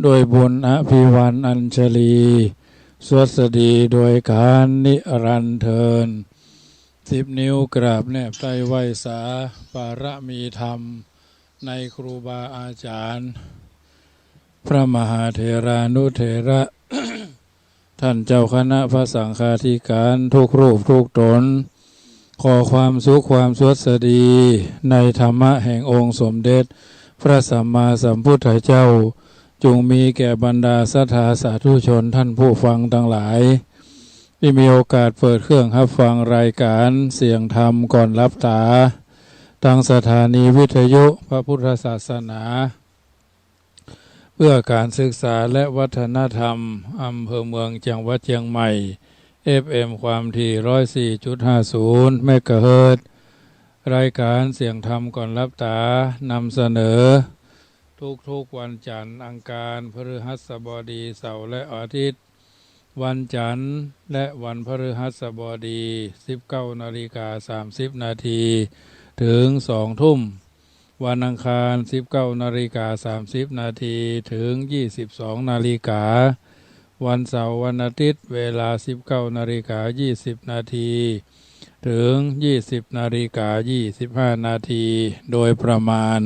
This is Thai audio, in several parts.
โดยบุญอภิวันอัญชลีสวัสดีโดยการนิรันดร์เทิน10 นิ้วกราบแนบไตรไหวสาปารมีธรรมในครูบาอาจารย์พระมหาเถรานุเถระ ท่านเจ้าคณะพระสังฆาธิการทุกรูปทุกตนขอความสุขความสวัสดีในธรรมะแห่งองค์สมเด็จพระสัมมาสัมพุทธเจ้าจงมีแก่บรรดาศรัทธาสาธุชนท่านผู้ฟังทั้งหลายที่มีโอกาสเปิดเครื่องรับฟังรายการเสียงธรรมก่อนรับตาทางสถานีวิทยุพระพุทธศาสนาเพื่อการศึกษาและวัฒนธรรมอำเภอเมืองจังหวัดเชียงใหม่ FM ความถี่ 104.50 เมกะเฮิรตซ์รายการเสียงธรรมก่อนรับตานำเสนอทุกวันจันทร์อังคารพฤหัสบดีเสาร์และอาทิตย์วันจันทร์และวันพฤหัสบดี 19:30 นาทีถึง 2 ทุ่มวันอังคาร 19:30 นาทีถึง 22 นาฬิกาวันเสาร์วันอาทิตย์เวลา 19:20 นาทีถึง 20:25 นาทีโดยประมาณ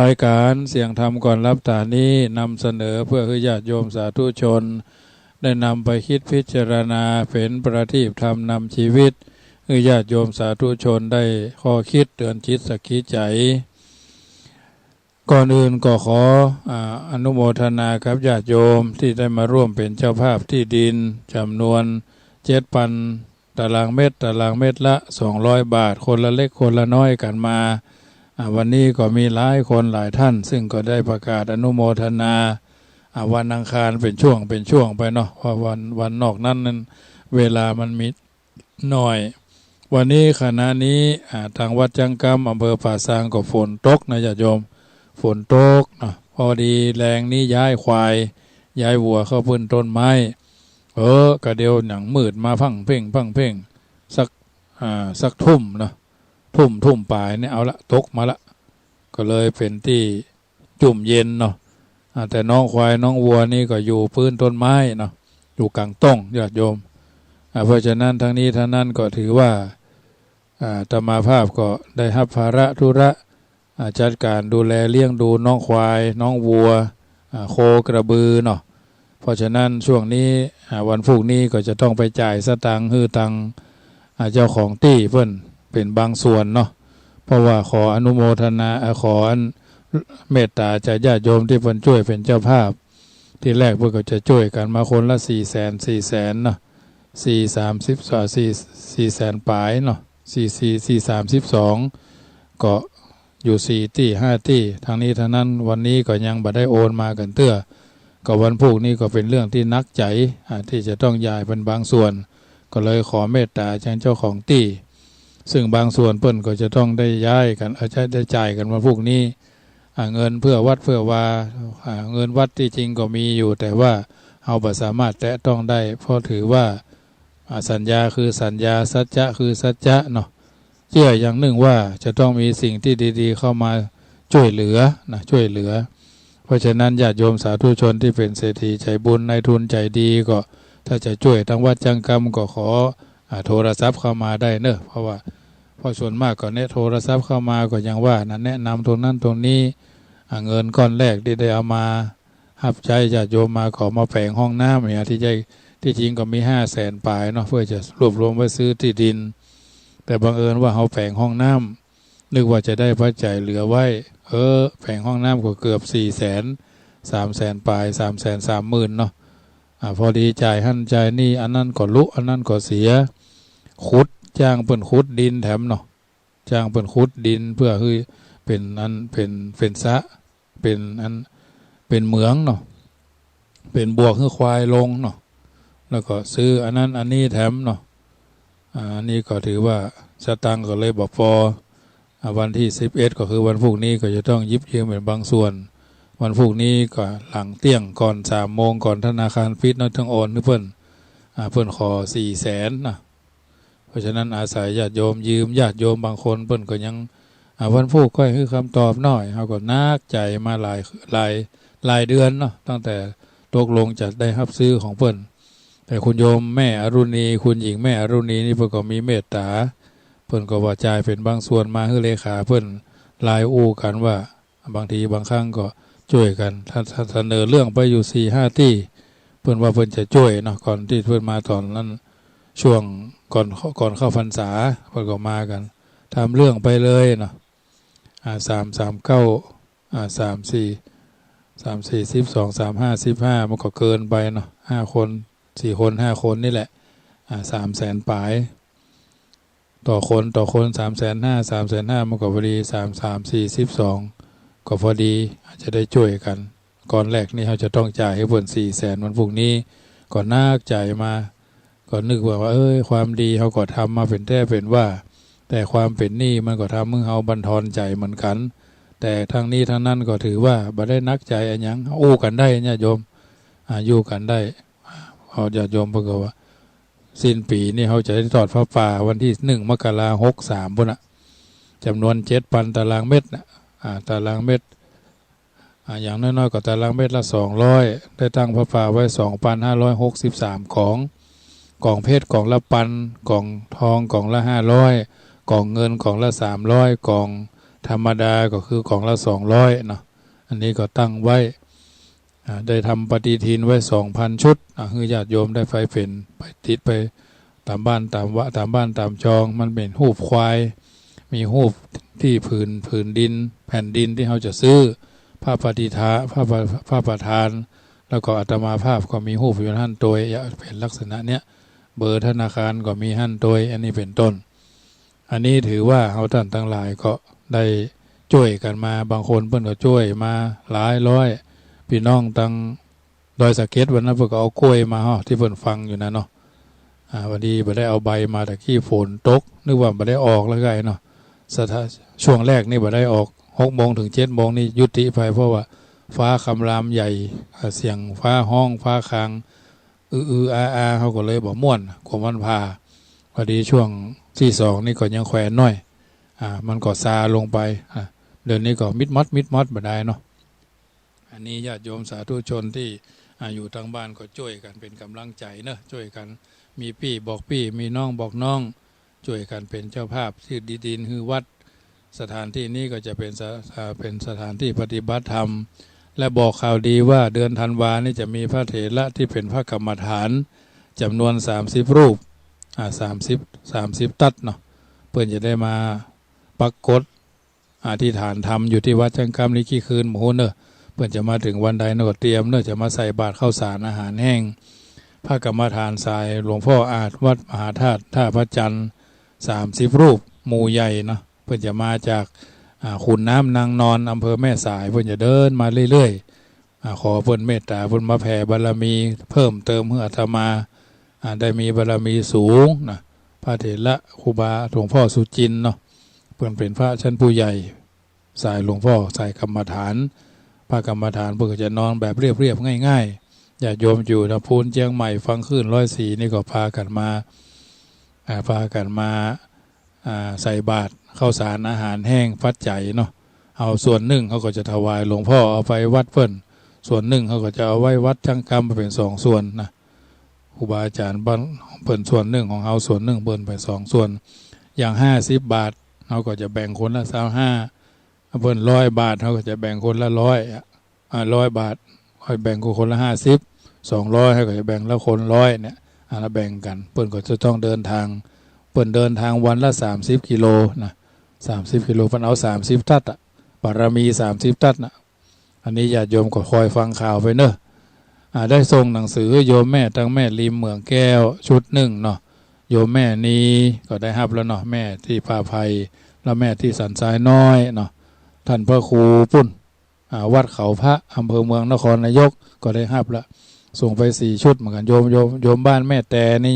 รายการเสียงธรรมก่อนรับตานี้นำเสนอเพื่อให้ญาติโยมสาธุชนได้นำไปคิดพิจารณาเป็นประทีปธรรมนำชีวิตให้ญาติโยมสาธุชนได้ข้อคิดเตือนจิตสักคิดใจก่อนอื่นก็ขออนุโมทนากับญาติโยมที่ได้มาร่วมเป็นเจ้าภาพที่ดินจำนวน 7,000 ตารางเมตรละ200 บาทคนละเล็กคนละน้อยกันมาวันนี้ก็มีหลายคนหลายท่านซึ่งก็ได้ประกาศอนุโมทนาวันอังคารเป็นช่วงไปเนาะเพราะวันนอกนั้นเวลามันมีน้อยวันนี้ขณะนี้ทางวัดจังกำอำเภอป่าซางก็ฝนตกนะญาติโยมฝนตกเนาะพอดีแรงนี้ย้ายควายย้ายวัวเข้าพื้นต้นไม้กระเดียวหนังมืดมาพังเพ่งสักทุ่มเนาะทุ่มปลายเนี่ยเอาละตกมาละก็เลยเป็นที่จุ่มเย็นเนาะแต่น้องควายน้องวัวนี่ก็อยู่พื้นต้นไม้เนาะอยู่กลางต้งญาติโยมเพราะฉะนั้นทั้งนี้ทั้งนั้นก็ถือว่าอาตมาภาพก็ได้รับภาระธุระจัดการดูแลเลี้ยงดูน้องควายน้องวัวโคกระบือเนาะเพราะฉะนั้นช่วงนี้วันพรุ่งนี้ก็จะต้องไปจ่ายสตังค์คือตังเจ้าของที่เพิ่นเป็นบางส่วนเนาะเพราะว่าขออนุโมทนาขอเมตตาจากญาติโยมที่เพิ่นช่วยเป็นเจ้าภาพที่แรกเพิ่นก็จะช่วยกันมาคนละ400,000เนาะ400,000ปลายเนาะ432ก็อยู่4ที่5ที่ทางนี้ทางนั้นวันนี้ก็ยังบ่ได้โอนมากันเตื้อก็วันพรุ่งนี้ก็เป็นเรื่องที่นักใจที่จะต้องย้ายเป็นบางส่วนก็เลยขอเมตตาจากเจ้าของที่ซึ่งบางส่วนเพิ่นก็จะต้องได้ย้ายกันจะได้จ่ายกันวันพรุ่งนี้เงินเพื่อวัดเพื่อว่าเงินวัดที่จริงก็มีอยู่แต่ว่าเอาบ่สามารถแตะต้องได้เพราะถือว่าสัญญาคือสัญญาสัจจะคือสัจจะเนาะเชื่ออย่างหนึ่งว่าจะต้องมีสิ่งที่ดีๆเข้ามาช่วยเหลือเพราะฉะนั้นญาติโยมสาธุชนที่เป็นเศรษฐีใจบุญนายทุนใจดีก็ถ้าจะช่วยทางวัดจังกำก็ขอโทรศัพท์เข้ามาได้เนอะเพราะส่วนมากก็เนี่ยโทรศัพท์เข้ามาก็ยังว่านั้นแนะนำตรงนั้นตรงนี้เงินก้อนแรกที่ได้เอามารับใช้ญาติโยมมาขอมาแผงห้องน้ำเนี่ยที่จริงก็มี500,000ปลายเนาะเพื่อจะรวบรวมไว้ซื้อที่ดินแต่บังเอิญว่าเขาแผงห้องน้ำนึกว่าจะได้พระใจเหลือไว้แผงห้องน้ำก็เกือบ400,000 300,000ปลาย330,000เนาะพอดีจ่ายหั่นจ่ายนี่อันนั้นก็ลุอันนั้นก็เสียขุดจ้างเปิ้นขุดดินแถมเนาะจ้างเปิ้นขุดดินเพื่อคือเป็นสระเป็นเหมืองเนาะเป็นบวกให้ควายลงเนาะแล้วก็ซื้ออันนั้นอันนี้แถมเนาะอันนี้ก็ถือว่าสตังค์ก็เลยบอกพอวันที่11ก็คือวันพรุ่งนี้ก็จะต้องยิบยืมเป็นบางส่วนวันพรุ่งนี้ก็หลังเที่ยงก่อน3 โมงก่อนธนาคารปิดเนาะต้องโอนให้เพิ่นขอ400,000นะเพราะฉะนั้นอาศัยญาติโยมยืมญาติโยมบางคนเพิ่นก็ยังวันพรุ่งก็ให้คำตอบหน่อยเขาก็นักใจมาหลาย หลายเดือนเนาะตั้งแต่ตกลงจะได้รับซื้อของเพิ่นแต่คุณโยมแม่อรุณีคุณหญิงแม่อรุณีนี่เพิ่นก็มีเมตตาเพิ่นก็ว่าจ่ายเป็นบางส่วนมาให้เลขาเพิ่นลายอู้กันว่าบางทีบางครั้งก็ช่วยกันถ้าเสนอเรื่องไปอยู่4-5ที่เพิ่นว่าเพิ่นจะช่วยเนาะก่อนที่เพิ่นมาตอนนั้นช่วงก่อนเข้าพรรษาเพิ่นก็มากันทำเรื่องไปเลยเนาะ339 34 12 35 15มันก็เกินไปเนาะ5 คน4 คน5 คนนี่แหละ300,000ปลายต่อคน350,000 350,000มันก็พอดี12ก็พอดีอาจจะได้ช่วยกันก่อนแรกนี่เขาจะต้องจ่ายให้เพิ่น400,000วันพรุ่งนี้ก่อนนักจ่ายมาก็นึกว่าความดีเขาก็ทำมาเป็นแท้เป็นว่าแต่ความเป็นหนี้มันก็ทำให้เขาบั่นทอนใจเหมือนกันแต่ทางนี้ทางนั้นก็ถือว่าบ่ได้นักใจอันยังอู้กันได้ญาติโยมอยู่กันได้เขาญาติโยมเพิ่นก็ว่าสิ้นปีนี่เขาจะได้ทอดพระป่าวันที่1 มกราคม 63พุ่นน่ะจำนวน 7,000 ตารางเมตรนะตารางเมตรอย่างน้อยๆก็ตารางเมตรละ200ได้ตั้งพระป่าไว้ 2,563 กล่องเพชรกล่องละ1,000กล่องทองกล่องละ500กล่องเงินกล่องละ300กล่องธรรมดาก็คือกล่องละ200เนาะอันนี้ก็ตั้งไว้ได้ทำปฏิทินไว้ 2,000 ชุดคือญาติโยมได้ไฟเป็นไปติดไปตามบ้านตามวะตามบ้านตามจองมันเป็นรูปควายมีรูปที่ผืนดินแผ่นดินที่เขาจะซื้อพระปฏิทาพระประธานแล้วก็อาตมาภาพก็มีรูปอยู่ท่านโดยเป็นลักษณะเนี้ยเบอร์ธนาคารก็มีท่านโดยอันนี้เป็นต้นอันนี้ถือว่าเขาท่านทั้งหลายก็ได้ช่วยกันมาบางคนเพิ่นก็ช่วยมาหลายร้อยพี่น้องตั้งดอยสะเก็ดวันนั้นเพิ่นก็เอากล้วยมาที่เพิ่นฟังอยู่นะเนาะวันนี้บ่ได้เอาใบมาแต่ขี้ฝนตกนึกว่าบ่ได้ออกแล้วไงเนาะช่วงแรกนี่บ่ได้ออก6 โมงถึง 7 โมงนี่ยุติไปเพราะว่าฟ้าคำรามใหญ่เสียงฟ้าห้องฟ้าคางอาเขาก็เลยบ่ม่วนกว่ามันพาพอดีช่วงที่2นี่ก็ยังแขวนน้อยมันก็ซาลงไปเดือนนี้ก็มิดมัดบ่ได้เนาะอันนี้ญาติโยมสาธุชนที่อยู่ทางบ้านก็ช่วยกันเป็นกำลังใจเนอะช่วยกันมีพี่บอกพี่มีน้องบอกน้องช่วยกันเป็นเจ้าภาพที่ดินคือวัดสถานที่นี้ก็จะเป็นสถานที่ปฏิบัติธรรมและบอกข่าวดีว่าเดือนธันวานี่จะมีพระเถระที่เป็นพระกรรมฐานจำนวน30 รูป30 ตัดเนาะเพื่อนจะได้มาปรากฏอธิษฐานธรรมอยู่ที่วัดจังกำลิกี้คืนโมโหเนอะเพื่อนจะมาถึงวันใดเนอะเตรียมเนอะจะมาใส่บาตรข้าวสารอาหารแห้งพระกรรมฐานสายหลวงพ่ออาจวัดมหาธาตุท่าพระจันทร์30 รูปหมู่ใหญ่เนาะเพื่อนจะมาจากขุนน้ำนางนอนอำเภอแม่สายเพื่อนจะเดินมาเรื่อยๆขอเพื่อนเมตตาเพื่อนมาแผ่บารมีเพิ่มเติมเพื่ออาตมาได้มีบารมีสูงนะพระเถระครูบาหลวงพ่อสุจินเนาะเพื่อนเป็นพระชั้นผู้ใหญ่สายหลวงพ่อสายกรรมฐานพระกรรมฐานเพื่อจะนอนแบบเรียบง่ายๆอย่าโยมอยู่นะพูนเจียงใหม่ฟังขึ้น104นี่ก็พากันมาใส่บาตรข้าวสารอาหารแห้งฟัดใจเนาะเอาส่วนหนึ่งเขาก็จะถวายหลวงพ่อเอาไปวัดเพิ่นส่วนหนึ่งเขาก็จะเอาไว้วัดจังกรรมเป็น2 ส่วนนะครูบาอาจารย์บ้านเพิ่นส่วนหนึ่งของเขาส่วนหนึ่งเพิ่นไป2 ส่วนอย่าง50 บาทเขาก็จะแบ่งคนละ25เพิ่น100 บาทเขาก็จะแบ่งคนละ100 บาทค่อยแบ่งคนละ50 200ให้ก็จะแบ่งละคน100เนี่ยแล้วแบ่งกันเพิ่นก็จะต้องเดินทางเพิ่นเดินทางวันละ30 กิโลนะ30 กิโลเพิ่นเอา30 ตัดบารมี30 ตัดนะอันนี้ญาติโยมก็คอยฟังข่าวไปเนอะได้ส่งหนังสือโยมแม่ตั้งแม่ริมเมืองแก้วชุด1เนาะโยมแม่นี้ก็ได้รับแล้วเนาะแม่ที่ป่าไผ่แล้วแม่ที่สันทรายน้อยเนาะท่านพระครูปุ้นวัดเขาพระอำเภอเมืองนครนายกก็ได้รับแล้วส่งไป4 ชุดเหมือนกันโยมบ้านแม่แต่นี่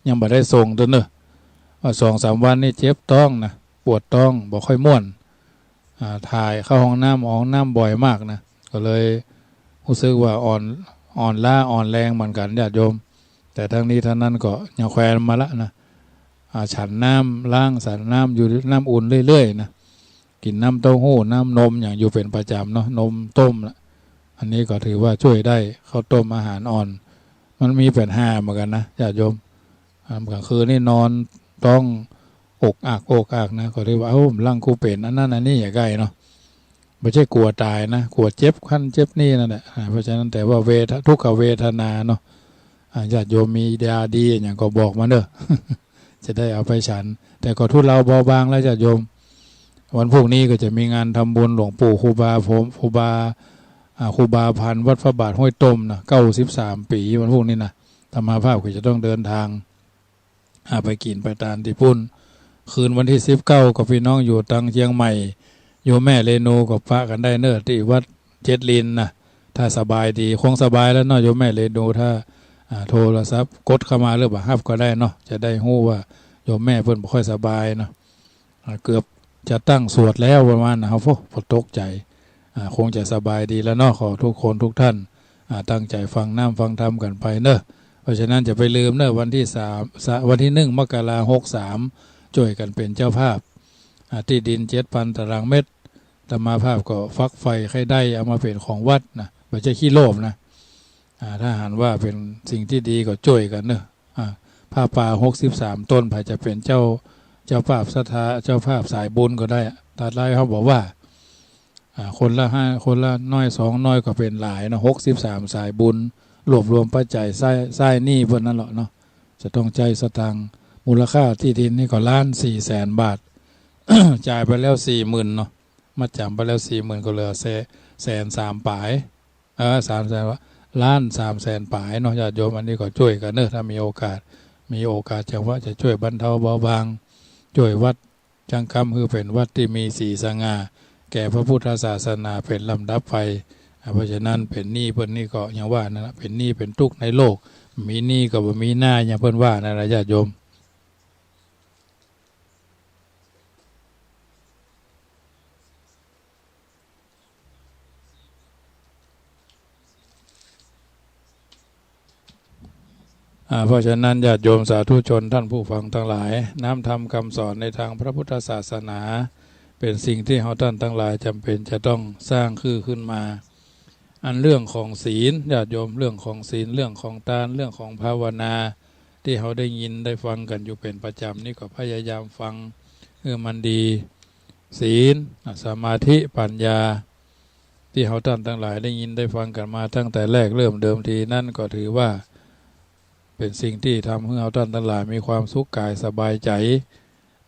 ยังบ่ได้ส่งตัวเนอะ2-3 วันนี่เจ็บท้องนะปวดท้องบ่ค่อยม่วนถ่ายเข้าห้องน้ำบ่อยมากนะก็เลยรู้สึกว่าอ่อนล้าอ่อนแรงเหมือนกันญาติโยมแต่ทั้งนี้ทั้งนั้นก็ยังแควนมาละนะฉันน้ำล้างสันน้ำอยู่น้ำอุ่นเรื่อยๆนะกินน้ำเต้าหู้น้ำนมอย่างอยู่เป็นประจำเนาะนมต้มละ อันนี้ก็ถือว่าช่วยได้ข้าวต้มอาหารอ่อนมันมีเป็น5เหมือนกันนะญาติโยมกลางคืนนี่นอนต้องอกอักนะก็เรียกว่าร่างกูเป็นอันนั้นอันนี้อย่าใกล้เนาะไม่ใช่กลัวตายนะกลัวเจ็บขั้นเจ็บนี่นั่นแหละเพราะฉะนั้นแต่ว่าทุกขเวทนาเนาะญาติโยมมียาดีอย่างก็บอกมาเด้อ จะได้เอาไปฉันแต่ก็ทุเราเบาบางแล้วญาติโยมวันพวกนี้ก็จะมีงานทำบุญหลวงปู่ครูบาพันธ์วัดพระบาทห้วยต้มนะ93 ปีวันพวกนี้นะธรรมาภาพก็จะต้องเดินทางไปกินไปตานที่พุ่นคืนวันที่19กับพี่น้องอยู่ตังเชียงใหม่โยมแม่เรนูกับพระกันได้เนอะที่วัดเจ็ดลินนะถ้าสบายดีคงสบายแล้วเนาะโยมแม่เรนูถ้าโทรศัพท์กดเข้ามาหรือว่าฮับก็ได้เนาะจะได้ฮู้ว่าโยมแม่เพิ่นบ่ค่อยสบายเนาะเกือบจะตั้งสวดแล้วประมาณนะครับพอตกใจคงจะสบายดีแล้วเนาะขอทุกคนทุกท่านตั้งใจฟังฟังธรรมกันไปเนอะเพราะฉะนั้นจะไปลืมเนอะวันที่1 มกราคม 63ช่วยกันเป็นเจ้าภาพที่ดิน 7,000 ตารางเมตรธรรมาภาพก็ฟักไฟให้ได้เอามาเป็นของวัดนะไม่ใช่ขี้โลภนะถ้าหากว่าเป็นสิ่งที่ดีก็ช่วยกันเนอะผ้าป่า63 ต้นจะเป็นเจ้าภาพศรัทธาเจ้าภาพสายบุญก็ได้ตัดไล่เขาบอกว่าคนละ5คนละน้อย2น้อยก็เป็นหลายนะ63สายบุญรวบรวมปัจจัยไส้หนี้เพิ่นนั่นแหละเนาะจะต้องใจสตางค์มูลค่าที่ดินนี่ก็1,400,000 บาท จ่ายไปแล้ว 40,000 เนาะมาจำไปแล้ว 40,000 ก็เหลือ130,000 ปลาย300,000ว่า1,300,000 ปลายเนาะญาติโยมอันนี้ก็ช่วยกันเนอะถ้ามีโอกาสจังว่าจะช่วยบรรเทาเบาบางช่วยวัดจังคำคือเป็นวัดที่มีสีสง่าแก่พระพุทธศาสนาเป็นลำดับไปเพราะฉะนั้นเป็นหนี้เพิ่นนี่ก็อย่างว่านะเป็นหนี้เป็นทุกข์ในโลกมีหนี้ก็บ่มีหน้าอย่างเพิ่นว่านะญาติโยมเพราะฉะนั้นญาติโยมสาธุชนท่านผู้ฟังทั้งหลายน้ำธรรมคำสอนในทางพระพุทธศาสนาเป็นสิ่งที่เราท่านทั้งหลายจำเป็นจะต้องสร้างขึ้นมาอันเรื่องของศีลญาติโยมเรื่องของศีลเรื่องของทานเรื่องของภาวนาที่เราได้ยินได้ฟังกันอยู่เป็นประจำนี่ก็พยายามฟังมันดีศีลสมาธิปัญญาที่เราท่านทั้งหลายได้ยินได้ฟังกันมาตั้งแต่แรกเริ่มเดิมทีนั่นก็ถือว่าเป็นสิ่งที่ทำให้เราท่านทั้งหลายมีความสุขกายสบายใจ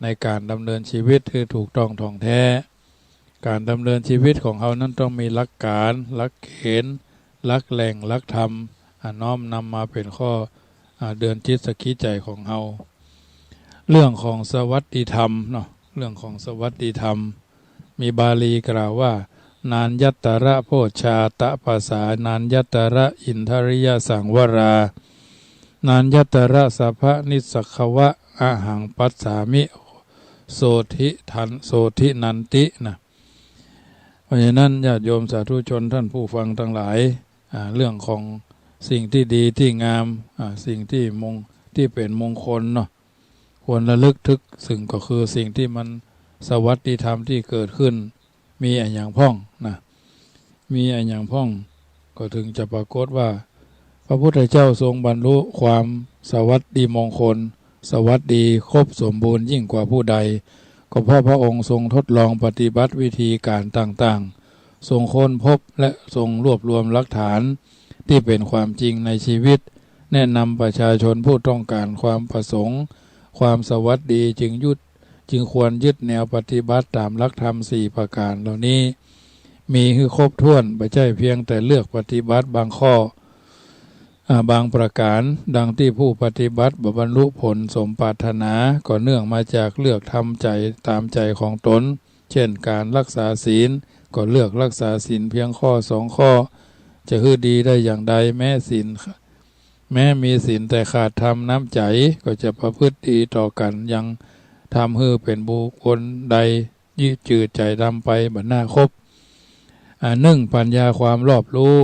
ในการดำเนินชีวิตที่ถูกต้องท่องแท้การดำเนินชีวิตของเขานั้นต้องมีหลักการหลักเกณฑ์หลักแหล่งหลักธรรมน้อมนำมาเป็นข้อเดือนจิตสกิจใจของเขาเรื่องของสวัสดิธรรมเนาะเรื่องของสวัสดิธรรมมีบาลีกล่าวว่านานยัตตระโพชาตะภาษานานยัตตระอินทริยสังวรานานยัตตระสัพพนิสักขวะอาหังปัสสามิโสธินันตินะเพราะฉะนั้นญาติโยมสาธุชนท่านผู้ฟังทั้งหลายเรื่องของสิ่งที่ดีที่งามสิ่งที่เป็นมงคลเนาะควรระลึกถึกซึ่งก็คือสิ่งที่มันสวัสดิธรรมที่เกิดขึ้นมีอย่างพ่องนะมีอย่างพ่องก็ถึงจะปรากฏว่าพระพุทธเจ้าทรงบรรลุความสวัสดิมงคลสวัสดีครบสมบูรณ์ยิ่งกว่าผู้ใดก็เพราะพระองค์ทรงทดลองปฏิบัติวิธีการต่างๆทรงค้นพบและทรงรวบรวมหลักฐานที่เป็นความจริงในชีวิตแนะนำประชาชนผู้ต้องการความประสงค์ความสวัสดีจึงควรยึดแนวปฏิบัติตามหลักธรรม4ประการเหล่านี้มีคือครบถ้วนไม่ใช่เพียงแต่เลือกปฏิบัติบางข้อบางประการดังที่ผู้ปฏิบัติบรรลุผลสมปรารถนาก็เนื่องมาจากเลือกทำใจตามใจของตนเช่นการรักษาศีลก็เลือกรักษาศีลเพียงข้อ2ข้อจะคือดีได้อย่างใดแม้มีศีลแต่ขาดธรรมน้ำใจก็จะประพฤติดีต่อกันยังทำให้เป็นบุคคลใดยืดจืดใจดำไปบรรณาครบปัญญาความรอบรู้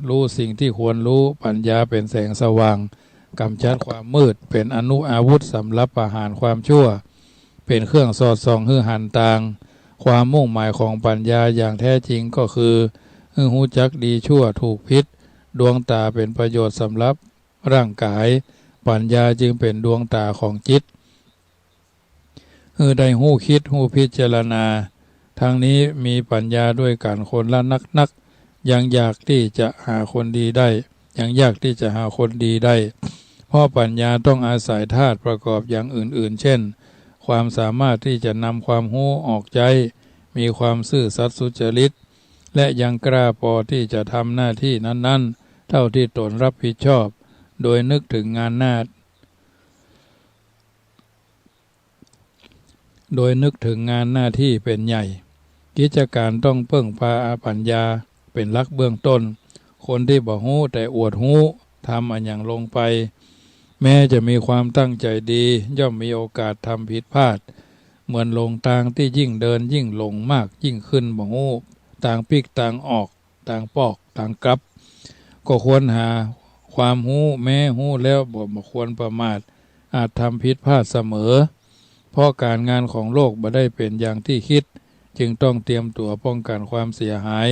รู้สิ่งที่ควรรู้ปัญญาเป็นแสงสว่างกำจัดความมืดเป็นอาวุธสำหรับประหารความชั่วเป็นเครื่องสอดส่องให้หันต่างความมุ่งหมายของปัญญาอย่างแท้จริงก็คือ หูจักดีชั่วถูกผิดดวงตาเป็นประโยชน์สำหรับร่างกายปัญญาจึงเป็นดวงตาของจิตได้หูคิดหูพิจารณาทางนี้มีปัญญาด้วยกันคนละนักยังอยากที่จะหาคนดีได้ยังยากที่จะหาคนดีได้เพราะปัญญาต้องอาศัยธาตุประกอบอย่างอื่นๆเช่นความสามารถที่จะนำความรู้ออกใจมีความซื่อสัตย์สุจริตและยังกล้าพอที่จะทำหน้าที่นั้นๆเท่าที่ตนรับผิดชอบโดยนึกถึงงานหน้าที่เป็นใหญ่กิจการต้องเพิ่งพาปัญญาเป็นหลักเบื้องต้นคนที่บ่ฮู้แต่อวดฮู้ทำอันอย่างลงไปแม้จะมีความตั้งใจดีย่อมมีโอกาสทำผิดพลาดเหมือนลงทางที่ยิ่งเดินยิ่งหลงมากยิ่งขึ้นบ่ฮู้ต่างปีกต่างออกต่างปอกต่างกลับก็ควรหาความฮู้แม้ฮู้แล้วบ่ควรประมาทอาจทำผิดพลาดเสมอเพราะการงานของโลกบ่ได้เป็นอย่างที่คิดจึงต้องเตรียมตัวป้องกันความเสียหาย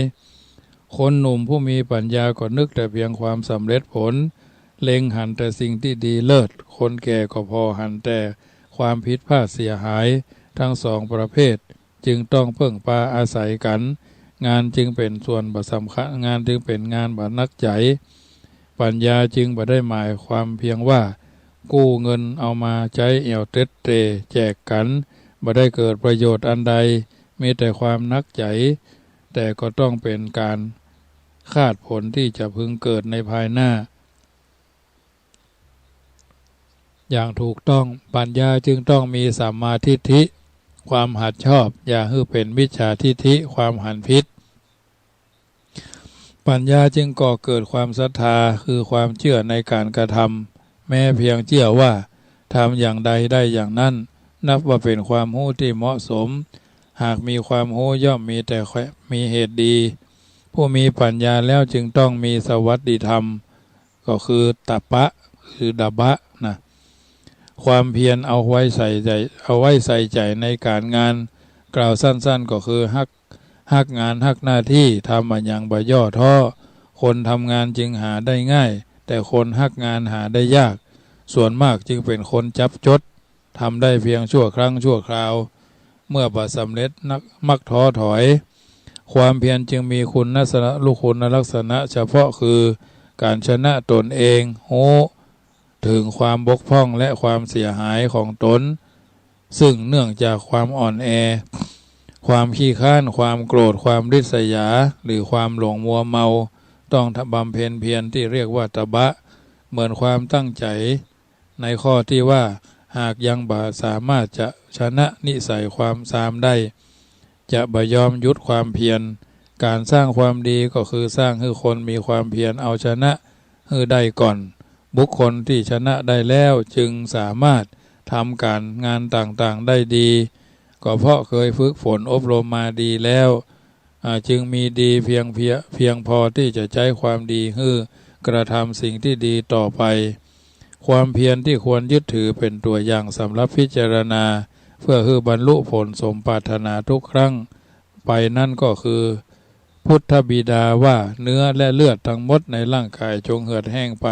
คนหนุ่มผู้มีปัญญาก็นึกแต่เพียงความสำเร็จผลเล็งหันแต่สิ่งที่ดีเลิศคนแก่ก็พอหันแต่ความผิดพลาดเสียหายทั้งสองประเภทจึงต้องเพิ่งพาอาศัยกันงานจึงเป็นส่วนสำคัญงานจึงเป็นงานบรรนักใจปัญญาจึงบ่ได้หมายความเพียงว่ากู้เงินเอามาใช้เอี่ยวเต็ดเตแจกกันบ่ได้เกิดประโยชน์อันใดมีแต่ความนักใจแต่ก็ต้องเป็นการคาดผลที่จะพึงเกิดในภายหน้าอย่างถูกต้องปัญญาจึงต้องมีสัมมาทิฏฐิความหัดชอบอย่าให้เป็นมิจฉาทิฏฐิความหันผิดปัญญาจึงก่อเกิดความศรัทธาคือความเชื่อในการกระทำแม้เพียงเชื่อว่าทำอย่างใดได้อย่างนั้นนับว่าเป็นความรู้ที่เหมาะสมหากมีความรู้ย่อมมีแต่มีเหตุดีผู้มีปัญญาแล้วจึงต้องมีสวัสดิธรรมก็คือตัปปะคือดับบะนะความเพียรเอาไว้ใส่ใจในการงานกล่าวสั้นๆก็คือฮักงานฮักหน้าที่ทำมันอย่างบ่ย่อท้อคนทำงานจึงหาได้ง่ายแต่คนฮักงานหาได้ยากส่วนมากจึงเป็นคนจับจดทำได้เพียงชั่วครั้งชั่วคราวเมื่อบ่สำเร็จมักท้อถอยความเพียรจึงมีคุณลักษณะเฉพาะคือการชนะตนเองโหถึงความบกพร่องและความเสียหายของตนซึ่งเนื่องจากความอ่อนแอความขี้ข้านความโกรธความริษยาหรือความหลงมัวเมาต้องบำเพ็ญเพียรที่เรียกว่าตบะเหมือนความตั้งใจในข้อที่ว่าหากยังบ่สามารถจะชนะนิสัยความซามได้จะบ่ยอมหยุดความเพียรการสร้างความดีก็คือสร้างให้คนมีความเพียรเอาชนะให้ได้ก่อนบุคคลที่ชนะได้แล้วจึงสามารถทำการงานต่างๆได้ดีก็เพราะเคยฝึกฝนอบรมมาดีแล้วจึงมีดีเพียงพอที่จะใช้ความดีให้กระทำสิ่งที่ดีต่อไปความเพียรที่ควรยึดถือเป็นตัวอย่างสำหรับพิจารณาเพื่อให้บรรลุผลสมปรารถนาทุกครั้งไปนั่นก็คือพุทธบิดาว่าเนื้อและเลือดทั้งหมดในร่างกายจงเหือดแห้งไป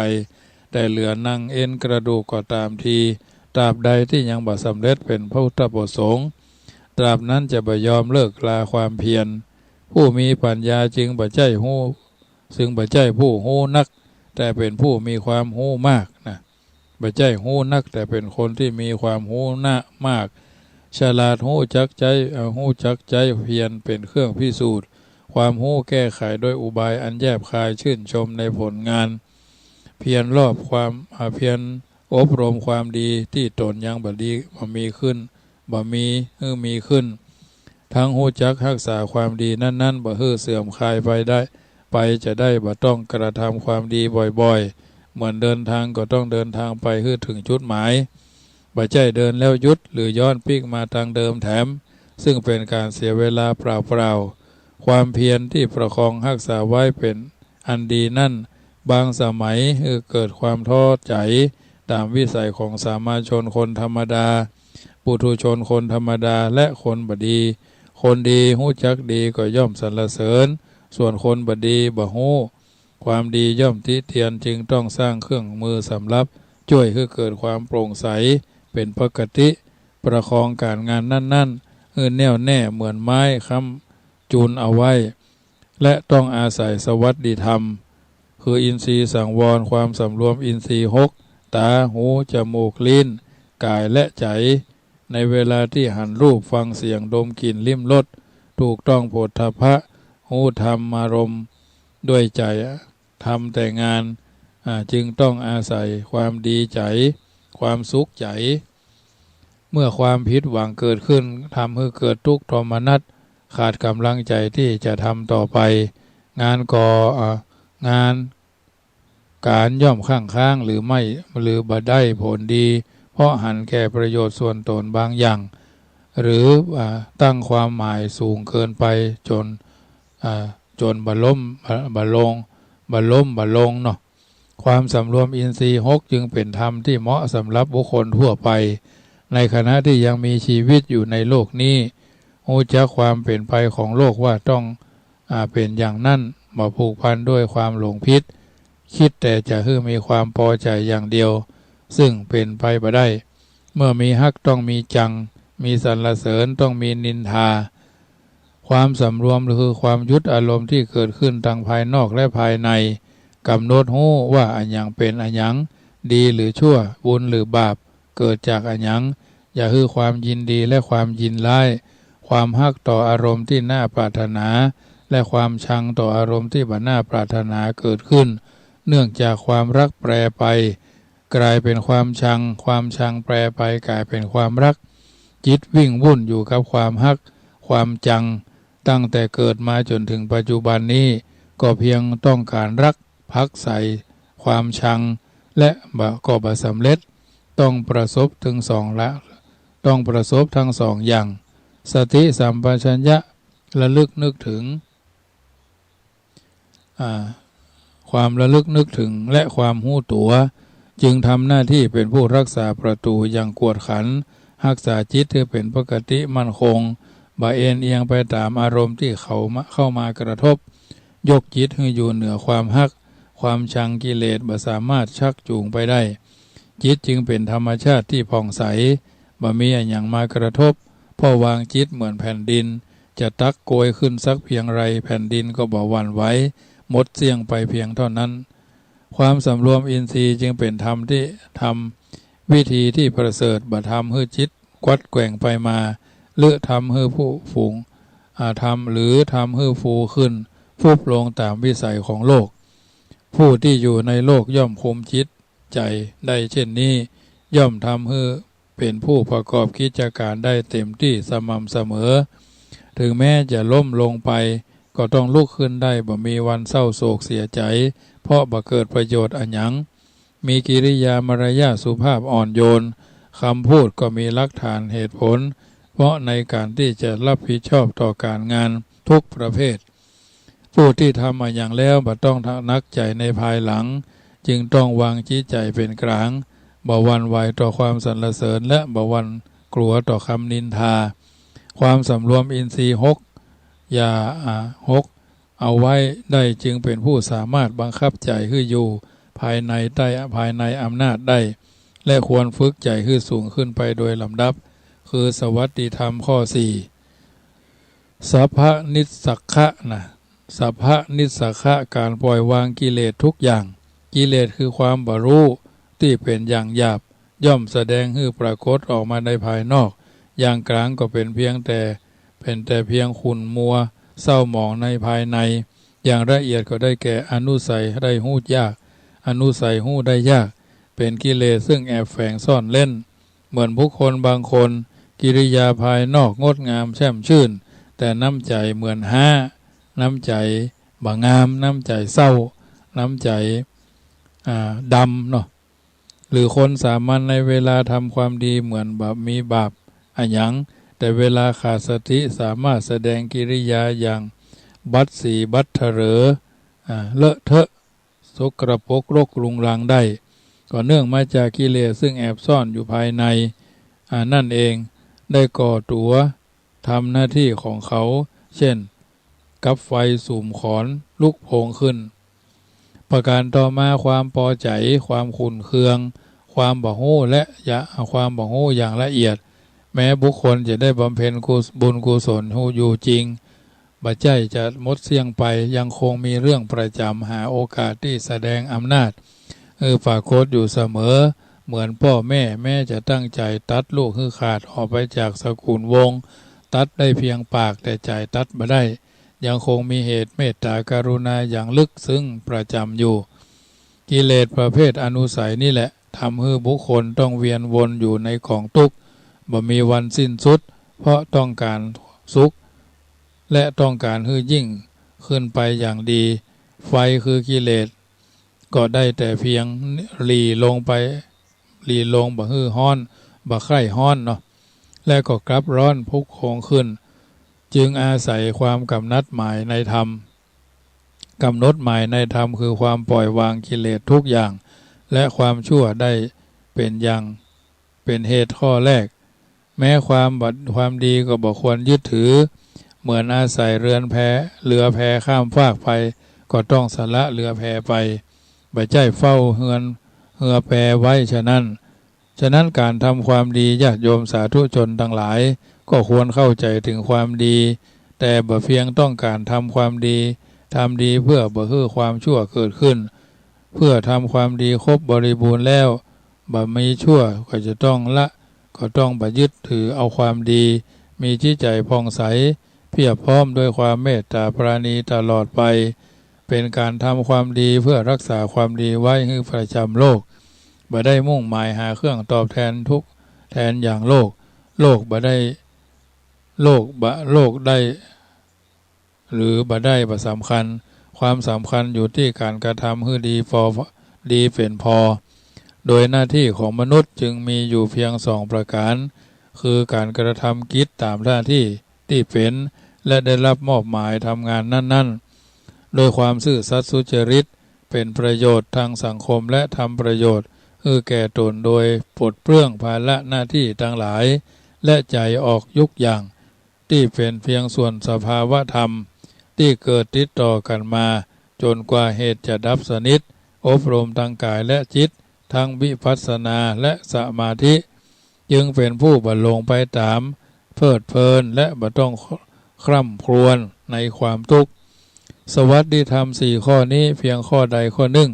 แต่เหลือหนังเอ็นกระดูกก็ตามทีตราบใดที่ยังบ่สำเร็จเป็นพระพุทธประสงค์ตราบนั้นจะบ่ยอมเลิกลาความเพียรผู้มีปัญญาจึงบ่ใช่ฮู้ซึ่งบ่ใช่ผู้ฮู้นักแต่เป็นผู้มีความฮู้มากนะบ่ใช่ฮู้นักแต่เป็นคนที่มีความฮู้มากฉลาดฮู้จักใจเพียรเป็นเครื่องพิสูจน์ความฮู้แก้ไขโดยอุบายอันแยบคายชื่นชมในผลงานเพียรรอบความเพียรอบรมความดีที่ตนยังบ่ดีบ่มีขึ้นทั้งฮู้จักรักษาความดีนั้นๆบ่ให้เสื่อมคลายไปได้ไปจะได้บ่ต้องกระทำความดีบ่อยๆเหมือนเดินทางก็ต้องเดินทางไปให้ถึงจุดหมายบ่ใช่เดินแล้วหยุดหรือย้อนปีกมาทางเดิมแถมซึ่งเป็นการเสียเวลาเปล่าๆความเพียรที่ประคองรักษาไว้เป็นอันดีนั่นบางสมัยเกิดความท้อใจตามวิสัยของสามัญชนคนธรรมดาปุถุชนคนธรรมดาและคนบดีคนดีฮู้จักดีก็ย่อมสรรเสริญ ส่วนคนบดีบ่ฮู้ความดีย่อมติเตียนจึงต้องสร้างเครื่องมือสำรับช่วยให้เกิดความโปร่งใสเป็นปกติประคองการงานนั่นๆให้แน่วแน่เหมือนไม้ค้ำจูนเอาไว้และต้องอาศัยสวัสดิธรรมคืออินทรีย์สังวรความสำรวมอินทรีย์6ตาหูจมูกลิ้นกายและใจในเวลาที่หันรูปฟังเสียงดมกลิ่นลิ้มรสถูกต้องโผฏฐัพพะหูธรรมอารมณ์ด้วยใจทำแต่งานจึงต้องอาศัยความดีใจความสุขใจเมื่อความผิดหวังเกิดขึ้นทำให้เกิดทุกข์โทมนัสขาดกำลังใจที่จะทำต่อไปงานการย่อมค้างหรือไม่หรือบ่ได้ผลดีเพราะหันแก่ประโยชน์ส่วนตนบางอย่างหรือตั้งความหมายสูงเกินไปจนบล้มเนาะความสำรวมอินทรีย์6จึงเป็นธรรมที่เหมาะสำหรับบุคคลทั่วไปในขณะที่ยังมีชีวิตอยู่ในโลกนี้รู้จักความเป็นไปของโลกว่าต้องเป็นอย่างนั้นบ่ผูกพันด้วยความหลงผิดคิดแต่จะให้มีความพอใจอย่างเดียวซึ่งเป็นไปบ่ได้เมื่อมีฮักต้องมีจังมีสรรเสริญต้องมีนินทาความสำรวมคือความยุติอารมณ์ที่เกิดขึ้นทั้งภายนอกและภายในกำหนดรู้ว่าอันยังเป็นอันยังดีหรือชั่วบุญหรือบาปเกิดจากอันยังอย่าให้ความยินดีและความยินร้ายความฮักต่ออารมณ์ที่น่าปรารถนาและความชังต่ออารมณ์ที่บ่น่าปรารถนาเกิดขึ้นเนื่องจากความรักแปรไปกลายเป็นความชังความชังแปรไปกลายเป็นความรักจิตวิ่งวุ่นอยู่กับความฮักความจังตั้งแต่เกิดมาจนถึงปัจจุบันนี้ก็เพียงต้องการรักภักใส่ความชังและก็บ่สำเร็จต้องประสบถึงต้องประสบทั้งสองอย่างสติสัมปชัญญะระลึกนึกถึงความระลึกนึกถึงและความหู้ตัวจึงทำหน้าที่เป็นผู้รักษาประตูอย่างกวดขันรักษาจิตให้เป็นปกติมั่นคงบ่เอ็นเอียงไปตามอารมณ์ที่เข้ามากระทบยกจิตให้อยู่เหนือความฮักความชังกิเลสบ่สามารถชักจูงไปได้จิตจึงเป็นธรรมชาติที่ผ่องใสบ่มีอย่างมากระทบเพราะวางจิตเหมือนแผ่นดินจะตักโกยขึ้นสักเพียงไรแผ่นดินก็บ่หวั่นไหวหมดเสี่ยงไปเพียงเท่านั้นความสำรวมอินทรีย์จึงเป็นธรรมที่ทำวิธีที่ประเสริฐบ่ทำให้จิตกวัดแกว่งไปมาหรือทำให้ผู้ฝูงทำให้ฟูขึ้นฟุบลงตามวิสัยของโลกผู้ที่อยู่ในโลกย่อมคุมจิตใจได้เช่นนี้ย่อมทำให้เป็นผู้ประกอบกิจการได้เต็มที่สม่ำเสมอถึงแม้จะล้มลงไปก็ต้องลุกขึ้นได้บ่มีวันเศร้าโศกเสียใจเพราะบ่เกิดประโยชน์อันหยังมีกิริยามารยาทสุภาพอ่อนโยนคำพูดก็มีหลักฐานเหตุผลเพราะในการที่จะรับผิดชอบต่อการงานทุกประเภทผู้ที่ทำมาอย่างแล้วบ่ต้องนักใจในภายหลังจึงต้องวางจิตใจเป็นกลางบ่หวั่นไหวต่อความสรรเสริญและบ่หวั่นกลัวต่อคำนินทาความสำรวมอินทรีย์6อย่าเอาไว้ได้จึงเป็นผู้สามารถบังคับใจให้อยู่ภายในอำนาจได้และควรฝึกใจให้สูงขึ้นไปโดยลำดับคือสวัสดิธรรมข้อ4สัพพนิสสักขะสัพพนิสสักขะการปล่อยวางกิเลสทุกอย่างกิเลสคือความบ่รู้ที่เป็นอย่างหยาบย่อมแสดงให้ปรากฏออกมาในภายนอกอย่างกลางก็เป็นเพียงขุ่นมัวเศร้าหมองในภายในอย่างละเอียดก็ได้แก่อนุสัยได้หู้ยากอนุสัยหู้ได้ยากเป็นกิเลสซึ่งแอบแฝงซ่อนเล่นเหมือนบุคคลบางคนกิริยาภายนอกงดงามแช่มชื่นแต่น้ำใจเหมือนน้ำใจบ่งามน้ำใจเศร้าน้ำใจดำเนาะหรือคนสามัญในเวลาทำความดีเหมือนมีบาปอันหยังแต่เวลาขาดสติสามารถแสดงกิริยาอย่างบัดสีบัดเถรอเลอะเทอะสกปรกรกรุงรังได้ก็เนื่องมาจากกิเลสซึ่งแอบซ่อนอยู่ภายในนั่นเองได้ก่อตัวทำหน้าที่ของเขาเช่น กับไฟสูมขอนลุกโผงขึ้นประการต่อมาความพอใจความขุ่นเคืองความบ่ฮู้และความบ่ฮู้อย่างละเอียดแม้บุคคลจะได้บำเพ็ญบุญกุศลฮู้อยู่จริงบัจใจจะหมดเสี่ยงไปยังคงมีเรื่องประจำหาโอกาสที่แสดงอำนาจปรากฏอยู่เสมอเหมือนพ่อแม่จะตั้งใจตัดลูกคือขาดออกไปจากสกุลวงศ์ตัดได้เพียงปากแต่ใจตัดไม่ได้ยังคงมีเหตุเมตตากรุณาอย่างลึกซึ้งประจำอยู่กิเลสประเภทอนุสัยนี่แหละทำให้บุคคลต้องเวียนวนอยู่ในกองทุกข์บ่มีวันสิ้นสุดเพราะต้องการสุขและต้องการให้ยิ่งขึ้นไปอย่างดีไฟคือกิเลสก็ได้แต่เพียงหลีลงบ่ฮื้อฮ้อนบ่ใคร่ฮ้อนเนาะและก็กลับร้อนพุกโคงขึ้นจึงอาศัยความกำหนดหมายในธรรมคือความปล่อยวางกิเลสทุกอย่างและความชั่วได้เป็นเหตุข้อแรกแม้ความดีก็บ่ควรยึดถือเหมือนอาศัยเรือแพข้ามฟากไปก็ต้องสละเรือแพไปบ่ใจเฝ้าเรือแพไว้ฉะนั้นการทำความดีญาติโยมสาธุชนทั้งหลายก็ควรเข้าใจถึงความดีแต่บ่เพียงต้องการทำความดีทำดีเพื่อบ่ให้ความชั่วเกิดขึ้นเพื่อทำความดีครบบริบูรณ์แล้วบ่มีชั่วก็ต้องบ่ยึดถือเอาความดีมีจิตใจผ่องใสเพียบพร้อมด้วยความเมตตาปราณีตลอดไปเป็นการทำความดีเพื่อรักษาความดีไว้ให้ประจำโลกบ่ได้มุ่งหมายหาเครื่องตอบแทนทุกแทนอย่างโลกได้หรือบ่ได้บ่สำคัญความสำคัญอยู่ที่การกระทำให้ดีเป็นพอโดยหน้าที่ของมนุษย์จึงมีอยู่เพียง2ประการคือการกระทำกิจตามหน้าที่ที่เป็นและได้รับมอบหมายทำงานนั้นๆโดยความซื่อสัตย์สุจริตเป็นประโยชน์ทางสังคมและทำประโยชน์แก่ตนโดยปลดเปลื้องภาระหน้าที่ทั้งหลายและใจออกยุกอย่างที่เป็นเพียงส่วนสภาวะธรรมที่เกิดติดต่อกันมาจนกว่าเหตุจะดับสนิทอบรมทางกายและจิตทั้งวิปัสสนาและสมาธิจึงเป็นผู้บรรลงไปตามเพลิดเพลินและบ่ต้องคร่ำครวญในความทุกข์สวัสดิธรรม4ข้อนี้เพียงข้อใดข้อหนึ่ง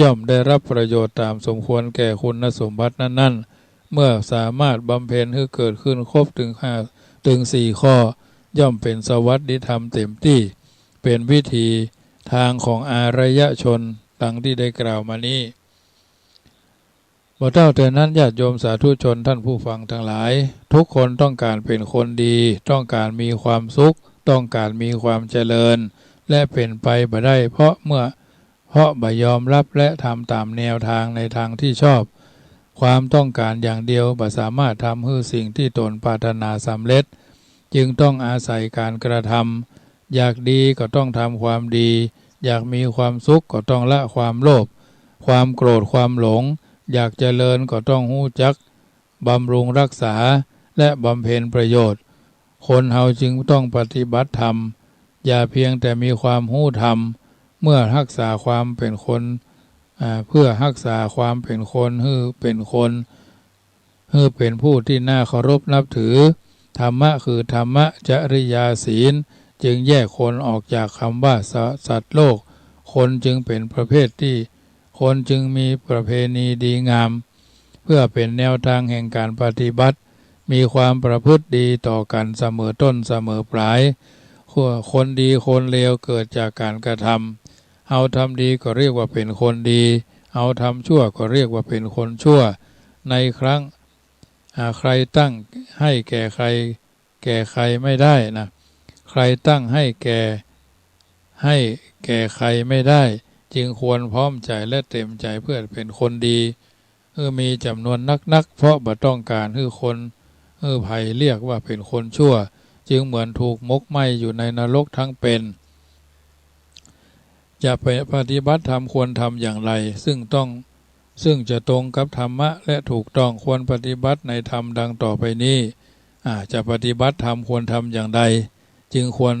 ย่อมได้รับประโยชน์ตามสมควรแก่คุณสมบัตินั้นๆเมื่อสามารถบำเพ็ญให้เกิดขึ้นครบถึง4ข้อย่อมเป็นสวัสดิธรรมเต็มที่เป็นวิธีทางของอารยชนดังที่ได้กล่าวมานี้บ่เท่าแต่นั้นญาติโยมสาธุชนท่านผู้ฟังทั้งหลายทุกคนต้องการเป็นคนดีต้องการมีความสุขต้องการมีความเจริญและเป็นไปบ่ได้เพราะบ่ยอมรับและทำตามแนวทางในทางที่ชอบความต้องการอย่างเดียวบ่สามารถทำให้สิ่งที่ตนปรารถนาสำเร็จจึงต้องอาศัยการกระทำอยากดีก็ต้องทำความดีอยากมีความสุขก็ต้องละความโลภความโกรธความหลงอยากเจริญก็ต้องรู้จักบำรุงรักษาและบำเพ็ญประโยชน์คนเฮาจึงต้องปฏิบัติธรรมอย่าเพียงแต่มีความรู้ธรรมเมื่อรักษาความเป็นคนเพื่อรักษาความเป็นคนให้เป็นผู้ที่น่าเคารพนับถือธรรมะคือธรรมะจริยาศีลจึงแยกคนออกจากคำว่าสัตว์โลกคนจึงเป็นประเภทที่คนจึงมีประเพณีดีงามเพื่อเป็นแนวทางแห่งการปฏิบัติมีความประพฤติดีต่อกันเสมอต้นเสมอปลายคนดีคนเลวเกิดจากการกระทำเอาทำดีก็เรียกว่าเป็นคนดีเอาทำชั่วก็เรียกว่าเป็นคนชั่วในครั้งใครตั้งให้แก่ใครไม่ได้นะใครตั้งให้แก่ใครไม่ได้จึงควรพร้อมใจและเต็มใจเพื่อเป็นคนดีมีจำนวนนักเพราะบ่ต้องการให้คนภัยเรียกว่าเป็นคนชั่วจึงเหมือนถูกมกไหม้อยู่ในนรกทั้งเป็นจะไปปฏิบัติธรรมควรทำอย่างไรซึ่งจะตรงกับธรรมะและถูกต้องควรปฏิบัติในธรรมดังต่อไปนี้จะปฏิบัติธรรมควรทำอย่างใดจึงควร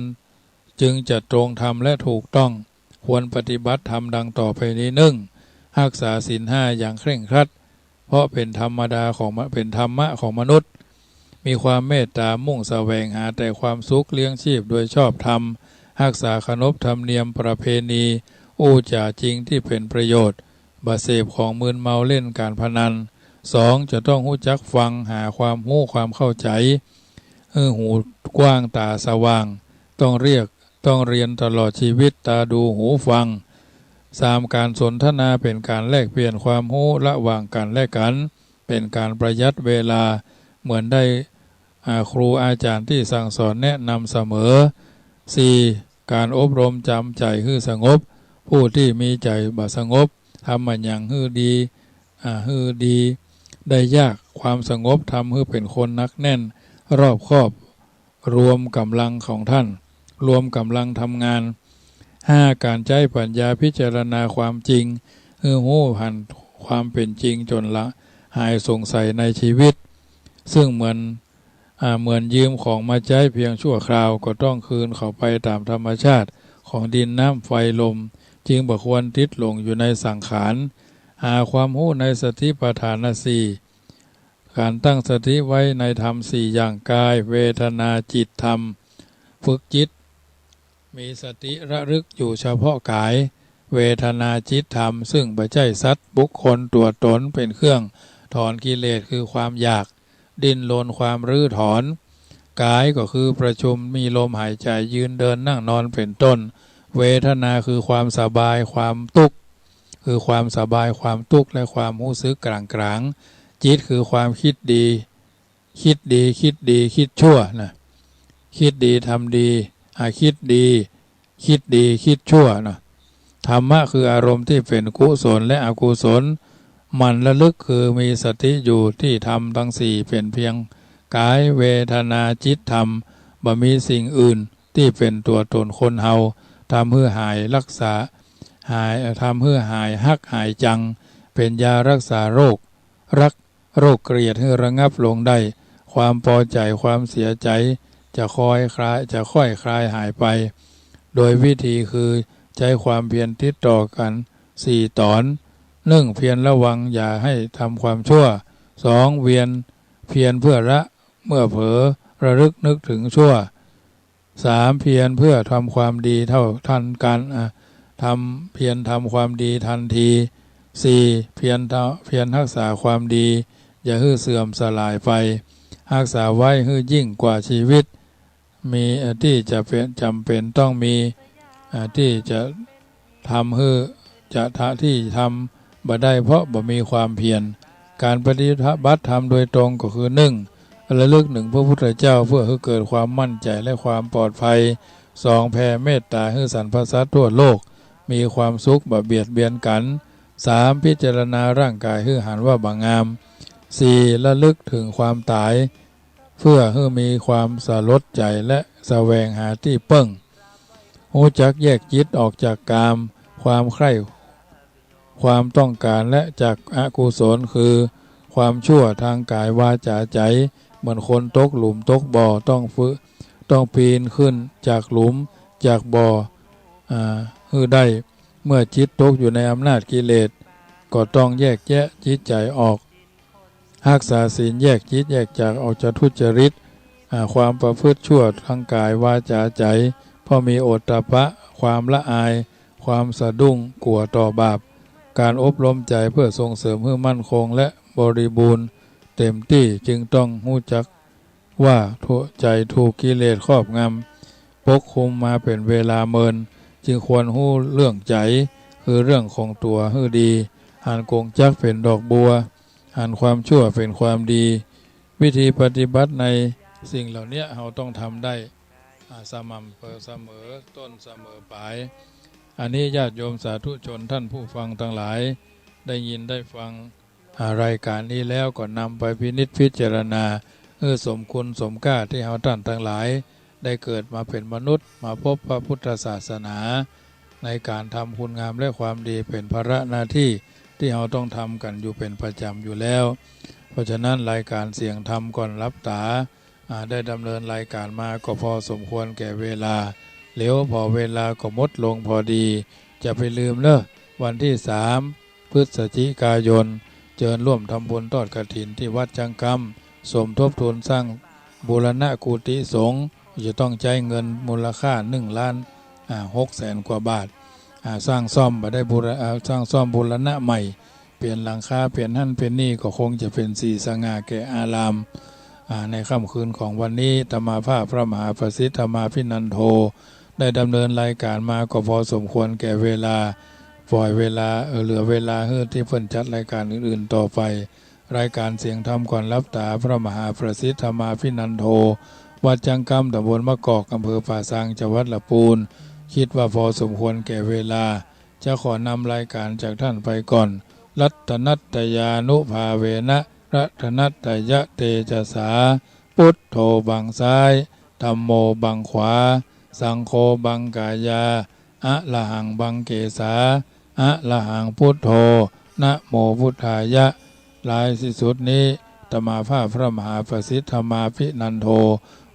จึงจะตรงธรรมและถูกต้องควรปฏิบัติธรรมดังต่อไปนี้หนึ่งรักษาศีลห้าอย่างเคร่งครัดเพราะเป็นธรรมดาของเป็นธรรมะของมนุษย์มีความเมตตามุ่งแสวงหาแต่ความสุขเลี้ยงชีพโดยชอบธรรมรักษาขนบธรรมเนียมประเพณีอู้จ่าจริงที่เป็นประโยชน์บาเสพของมึนเมาเล่นการพนันสองจะต้องรู้จักฟังหาความรู้ความเข้าใจหูกว้างตาสว่างต้องเรียนตลอดชีวิตตาดูหูฟังสามการสนทนาเป็นการแลกเปลี่ยนความรู้ระหว่างกันและกันเป็นการประหยัดเวลาเหมือนได้ครูอาจารย์ที่สั่งสอนแนะนำเสมอ 4. การอบรมจำใจให้สงบผู้ที่มีใจบ่สงบทำมันอย่างให้ดีได้ยากความสงบทำให้เป็นคนนักแน่นรอบคอบรวมกำลังของท่านรวมกำลังทำงาน 5. การใช้ปัญญาพิจารณาความจริงให้รู้หันความเป็นจริงจนละหายสงสัยในชีวิตซึ่งเหมือนยืมของมาใช้เพียงชั่วคราวก็ต้องคืนเข้าไปตามธรรมชาติของดินน้ำไฟลมจึงบ่ควรติดหลงอยู่ในสังขารหาความรู้ในสติปัฏฐานสี่การตั้งสติไว้ในธรรมสี่อย่างกายเวทนาจิตธรรมฝึกจิตมีสติระลึกอยู่เฉพาะกายเวทนาจิตธรรมซึ่งบ่ใช่สัตว์บุคคลตัวตนเป็นเครื่องถอนกิเลสคือความอยากดิ้นรนความรื้อถอนกายก็คือประชุมมีลมหายใจยืนเดินนั่งนอนเป็นต้นเวทนาคือความสบายความทุกข์คือความสบายความทุกข์และความรู้สึกกลางจิตคือความคิดดีคิดชั่วนะคิดดีทำดีคิดชั่วนะธรรมะคืออารมณ์ที่เป็นกุศลและอกุศลมันระลึกคือมีสติอยู่ที่ธรรมทั้งสี่เป็นเพียงกายเวทนาจิตธรรมบ่มีสิ่งอื่นที่เป็นตัวตนคนเฮาทำเพื่อหายรักษาทำเพื่อหายฮักหายจังเป็นยารักษาโรคโรคเกลียดให้ระงับลงได้ความพอใจความเสียใจจะค่อยคลายหายไปโดยวิธีคือใช้ความเพียรติดต่อกัน4 ตอน1เพียรระวังอย่าให้ทำความชั่ว2เพียรเพื่อละเมื่อเผลอระลึกนึกถึงชั่ว3เพียรเพื่อทำความดีเท่าทันกันเพียรทำความดีทันที4เพียรรักษาความดีอย่าให้เสื่อมสลายไปรักษาไว้ให้ยิ่งกว่าชีวิตมีที่จะเป็นจำเป็นต้องมีที่จะทำให้ที่ทำบ่ได้เพราะบ่มีความเพียรการปฏิบัติธรรมโดยตรงก็คือ1ระลึกถึงพระพุทธเจ้าเพื่อให้เกิดความมั่นใจและความปลอดภัย2แผ่เมตตาให้สรรพสัตว์ทั่วโลกมีความสุขบ่เบียดเบียนกัน3พิจารณาร่างกายให้หันว่าบางงาม4ระลึกถึงความตายเพื่อให้มีความสลดใจและแสวงหาที่เปิ้งรู้จักแยกจิตออกจากกามความใคร่ความต้องการและจากอกุศลคือความชั่วทางกายวาจาใจเหมือนคนตกหลุมตกบ่อต้องปีนขึ้นจากหลุมจากบ่อฮือได้เมื่อจิตตกอยู่ในอำนาจกิเลสก็ต้องแยกแยะจิตใจออกรักษาศีลแยกจิตแยกจากออกจากทุจริตความประพฤติชั่วทางกายวาจาใจเพราะมีโอตตัปปะความละอายความสะดุ้งกลัวต่อบาปการอบรมใจเพื่อส่งเสริมให้มั่นคงและบริบูรณ์เต็มที่จึงต้องรู้จักว่าใจถูกกิเลสครอบงำปกคุมมาเป็นเวลาเมินจึงควรรู้เรื่องใจคือเรื่องของตัวให้ดีหันกงจักเป็นดอกบัวหันความชั่วเป็นความดีวิธีปฏิบัติในสิ่งเหล่านี้เราต้องทำได้สม่ำเสมอต้นเสมอปลายอันนี้ญาติโยมสาธุชนท่านผู้ฟังทั้งหลายได้ยินได้ฟังรายการนี้แล้วก็นำไปพินิจพิจารณาสมคุณสมค่าที่เราท่านทั้งหลายได้เกิดมาเป็นมนุษย์มาพบพระพุทธศาสนาในการทำคุณงามและความดีเป็นภาระหน้าที่ที่เราต้องทำกันอยู่เป็นประจำอยู่แล้วเพราะฉะนั้นรายการเสียงธรรมก่อนรับตาได้ดำเนินรายการมาก็พอสมควรแก่เวลา เหลวพอเวลาก็หมดลงพอดี จะไปลืมเนอะวันที่3 พฤศจิกายนเจิญร่วมทำบุญทอดกฐินที่วัดจังกำสมทบทุนสร้างบูรณะกุฏิสงฆ์จะต้องใช้เงินมูลค่า1,600,000 กว่าบาทสร้างซ่อมมาได้สร้างซ่อมบูรณะใหม่เปลี่ยนหลังคาเปลี่ยนหั่นเป็นนี่ก็คงจะเป็นสีสง่าแก่อารามในค่ำคืนของวันนี้ธรรมาภาพพระมหาประสิทธิ์ธรรมาภินันโทได้ดำเนินรายการมาก็พอสมควรแก่เวลาปล่อยเวลาเหลือเวลาให้ที่เพิ่นจัดรายการอื่นๆต่อไปรายการเสียงธรรมก่อนรับตาพระมหาประสิทธิ์ธรรมาภินันโทวัดจังกำตำบลมะกอกอำเภอป่าซางจังหวัดลำพูนคิดว่าพอสมควรแก่เวลาจะขอนำรายการจากท่านไปก่อนรัตนัตตยานุภาเวนะรัตนัตตยะเตจสาพุทโธบังซ้ายธัมโมบังขวาสังโฆบังกายาอะระหังบังเกสาอะระหังพุทโธนะโมพุทธายะลายสิสุดนี้ตมาภาพพระมหาประสิทธิ์ธรรมาภินันโท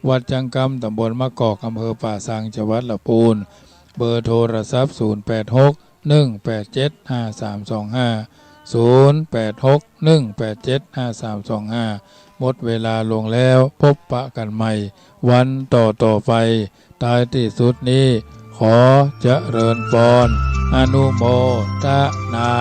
วัดจังกำตำบลมะกอกอำเภอป่าซางจังหวัดลำพูนเบอร์โทรศัพท์0861875325 หมดเวลาลงแล้วพบปะกันใหม่วันต่อไปท้ายที่สุดนี้ขอเจริญพรอนุโมทนา